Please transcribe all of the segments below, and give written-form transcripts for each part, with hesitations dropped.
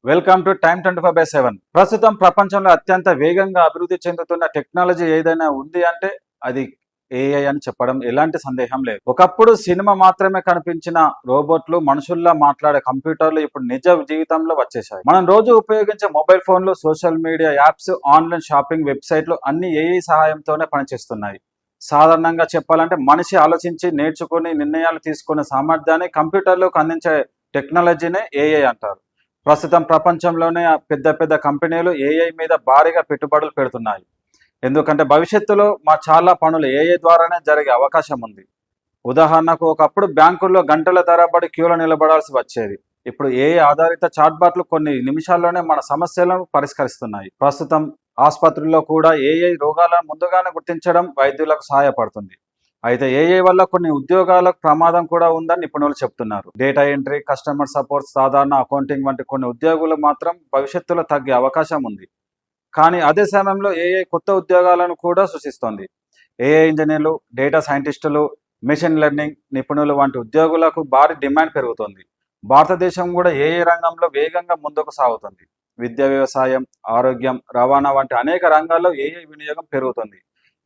Welcome to time 24/7. ప్రస్తుతం ప్రపంచంలో అత్యంత వేగంగా అభివృద్ధి చెందుతున్న టెక్నాలజీ ఏదైనా ఉంది అంటే అది ఏఐ అని చెప్పడం ఎలాంటి సందేహం లేదు. ఒకప్పుడు సినిమా మాత్రమే కనిపించిన రోబోట్లు, మనుషుల్లా మాట్లాడే కంప్యూటర్లు ఇప్పుడు నిజ జీవితంలో వచ్చేసాయి. మనం రోజు ఉపయోగించే మొబైల్ ఫోన్లు, social media apps, online shopping వెబ్సైట్లు అన్ని ఏఐ సహాయంతోనే పనిచేస్తున్నాయి. సాధారణంగా చెప్పాలంటే మనిషి ఆలోచించి నేర్చుకుని నిర్ణయాలు తీసుకునే సామర్థ్యాన్ని కంప్యూటర్లకు అందించే టెక్నాలజీనే ఏఐ అంటారు. ప్రస్తుతం ప్రపంచంలోనే పెద్ద పెద్ద కంపెనీలు ఏఐ మీద భారీగా పెట్టుబడులు పెడుతున్నాయి. ఎందుకంటే భవిష్యత్తులో చాలా పనులు ఏఐ ద్వారానే జరిగే అవకాశం ఉంది. ఉదాహరణకు ఒకప్పుడు బ్యాంకుల్లో గంటల తరబడి క్యూలో నిలబడాల్సి వచ్చేది. ఇప్పుడు ఏఐ ఆధారిత చాట్బాట్లు కొన్ని నిమిషాల్లోనే మన సమస్యలను పరిష్కరిస్తున్నాయి. ప్రస్తుతం ఆసుపత్రుల్లో కూడా ఏఐ రోగాలను ముందుగానే గుర్తించడం వైద్యులకు సహాయపడుతుంది. అయితే ఏఐ వల్ల కొన్ని ఉద్యోగాలకు ప్రమాదం కూడా ఉందని నిపుణులు చెప్తున్నారు. డేటా ఎంట్రీ, కస్టమర్ సపోర్ట్, సాధారణ అకౌంటింగ్ వంటి కొన్ని ఉద్యోగులు మాత్రం భవిష్యత్తులో తగ్గే అవకాశం ఉంది. కానీ అదే సమయంలో ఏఐ కొత్త ఉద్యోగాలను కూడా సృష్టిస్తోంది. ఏఐ ఇంజనీర్లు, డేటా సైంటిస్టులు, మెషిన్ లెర్నింగ్ నిపుణులు వంటి ఉద్యోగులకు భారీ డిమాండ్ పెరుగుతోంది. భారతదేశం కూడా ఏఐ రంగంలో వేగంగా ముందుకు సాగుతుంది. విద్య, వ్యవసాయం, ఆరోగ్యం, రవాణా వంటి అనేక రంగాల్లో ఏఐ వినియోగం పెరుగుతుంది.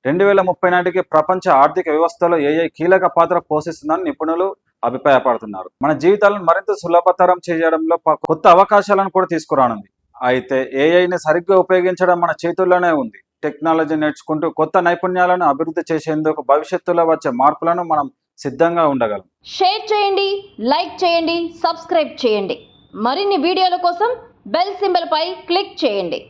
2030 నాటికి ప్రపంచ ఆర్థిక వ్యవస్థలో ఏఐ కీలక పాత్ర పోషిస్తుందని నిపుణులు అభిప్రాయపడుతున్నారు. మన జీవితాలను మరింత సులభతరం చేయడంలో కొత్త అవకాశాలను కూడా తీసుకురానుంది. అయితే ఏఐని సరిగ్గా ఉపయోగించడం మన చేతుల్లోనే ఉంది. టెక్నాలజీ నేర్చుకుంటూ కొత్త నైపుణ్యాలను అభివృద్ధి చేసేందుకు భవిష్యత్తులో వచ్చే మార్పులను మనం సిద్ధంగా ఉండగలం. షేర్ చేయండి, లైక్ చేయండి, సబ్స్క్రైబ్ చేయండి. మరిన్ని వీడియోల కోసం బెల్ సింబల్ పై క్లిక్ చేయండి.